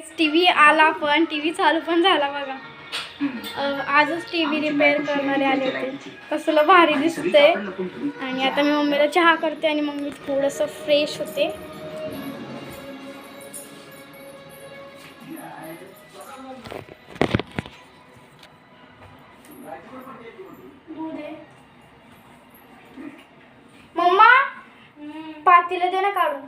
Guys TV आला पण TV चालू पण झाला बघा. आजच टीव्ही रिपेअर करणारे आले होते. कसलं भारी दिसतंय. आणि आता मी मम्मीला चहा करते आणि मग मी थोडंसं फ्रेश होते. मम्मा पातीला दे ना काढून.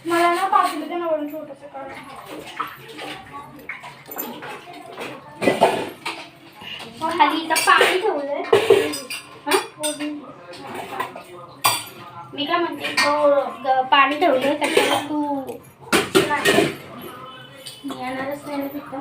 मला ना पातीला दे ना वरून छोटंसं काढून. खाली इथं पाणी ठेवलंय. मी काय म्हणते पाणी ठेवलंय त्याच्यावर तू येणारच नाही तिथं.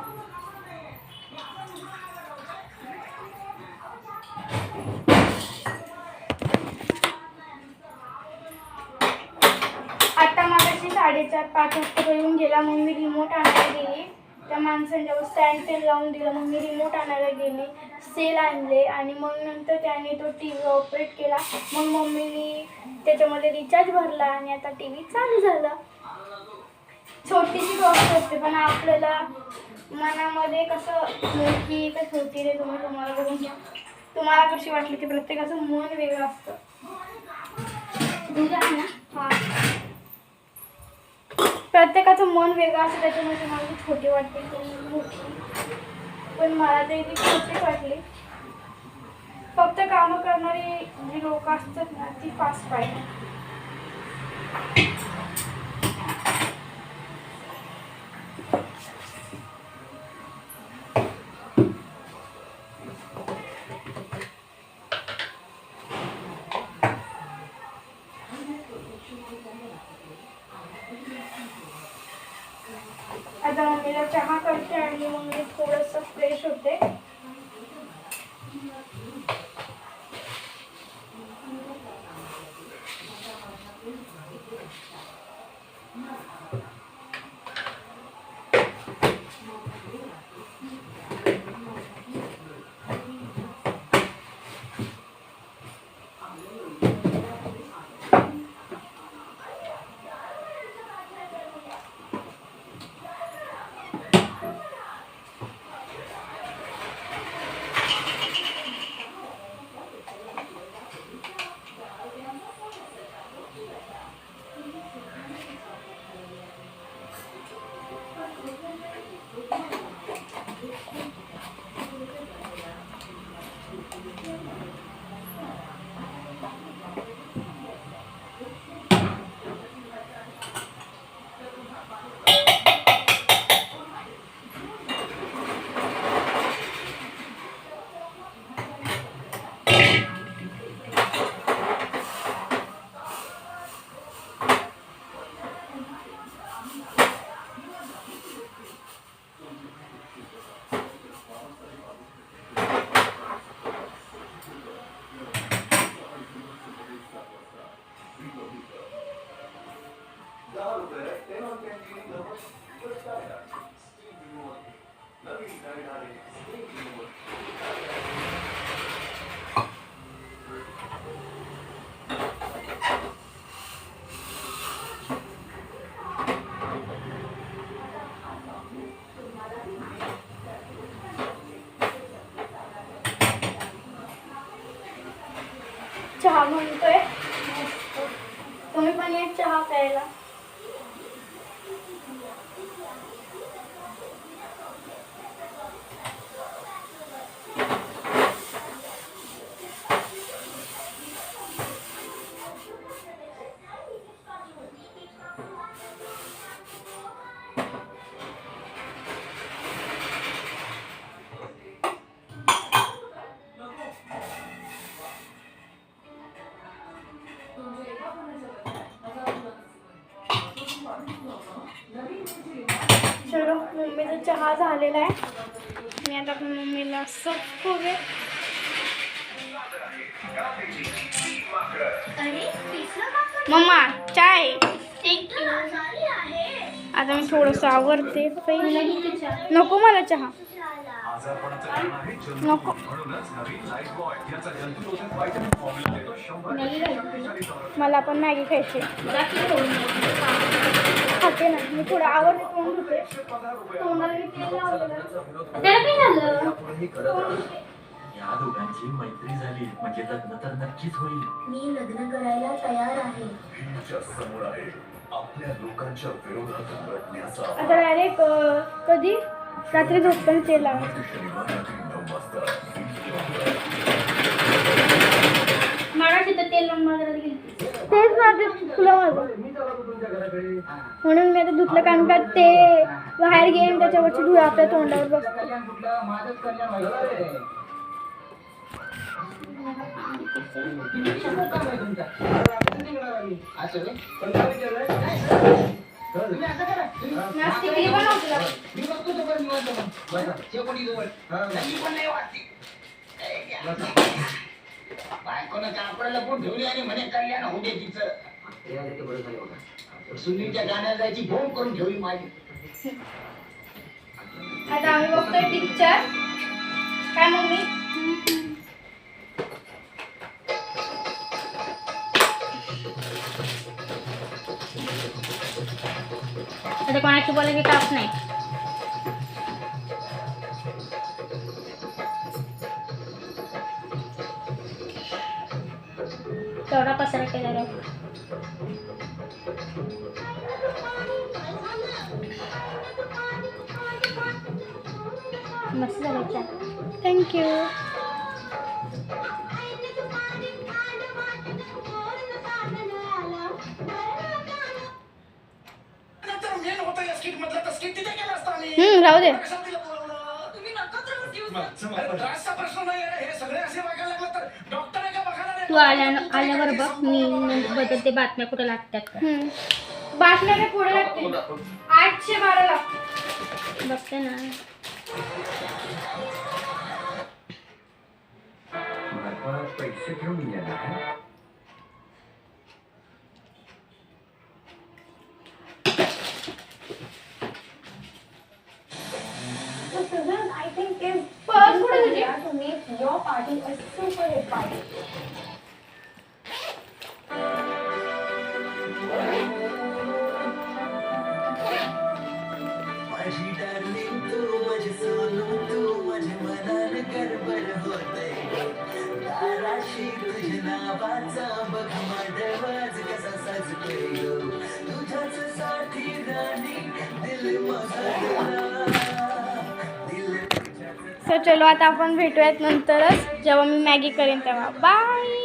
आता माझ्याशी 4:30-5 वाजता येऊन गेला. मग मी रिमोट आणायला गेली. त्या माणसांच्यावर स्टँड तेल लावून दिलं. मग मी रिमोट आणायला गेली, सेल आणले आणि मग नंतर त्याने तो टी व्ही ऑपरेट केला. मग मम्मीने त्याच्यामध्ये रिचार्ज भरला आणि आता टी व्ही चालू झाला. छोटीशी गोष्ट असते पण आपल्याला मनामध्ये कसं मोठी का छोटी रे तुम्हाला बघून घ्या. तुम्हाला कशी वाटली ती प्रत्येकाचं मन वेगळं असतं. प्रत्येकाचं मन वेगळं असतं त्याच्यामुळे तुम्हाला छोटी वाटते मोठी. पण मला तर ती छोटीच वाटली. फक्त कामं करणारी जी लोक असतात ना ती फास्ट पाहिजे. आता मम्मीला चहा करते आणि मग मी थोडंसं फ्रेश होते. चहा म्हणतोय. तुम्ही पण एक चहा प्यायला. चहा झालेला आहे. मी आता आपल्या मम्मीला सर्व करूया. मम्मा चाय. आता मी थोडंसं आवरते. नको मला चहा नको. मला पण मॅगी खायची. खाते ना मी. थोडं आवडते तोंड होते. तोंडाला मी तेल लावलेलं. त्याला काय झालं? या दोघांची मैत्री झाली म्हणजे लग्न तर नक्कीच होईल. मी लग्न करायला तयार आहे. तुमच्या समोर आहे आपल्या लोकांच्या विरोधात लढण्याचा. आता डायरेक्ट कधी रात्री झोपताना तेल लावा. शनिवार रात्री 9 वाजता. मराठी तर तेल लावून बाजारात गेली. तेच माझे तुला माझं म्हणून मी आता धुतलं. कारण का ते बाहेर गेले त्याच्यावरची धुळा आपल्या तोंडावर बसते. सुनीलच्या गाण्याला जायची बोंब करून ठेवली माझी. आता आम्ही बघतोय पिक्चर. काय मम्मी? आता कोणाची बोलायची ताप नाही. तेवढा पसारा केलेला आहे. मस्त झालं चहा. थँक्यू. राहू दे. तू आल्यावर बघ मी बदलते बातम्या कुठे लागतात का. बातम्या काय पुढे लागते. 812 लागते. बघते ना. पैसे घेऊन येणार. I think if पर्स कुठे तुझी? to make your party a super hit party. माझी डार्लिंग तू माझी सोनू तू माझ्या मनाला गडबड होतंय. दाराशी तुझ्या नावाचा बघ मांडवाज कसा साजतोय गं. तुझ्याच साठी राणी दिल माझा. सो चलो आता आपण भेटूयात नंतरच जेव्हा मी मॅगी करेन तेव्हा. बाय.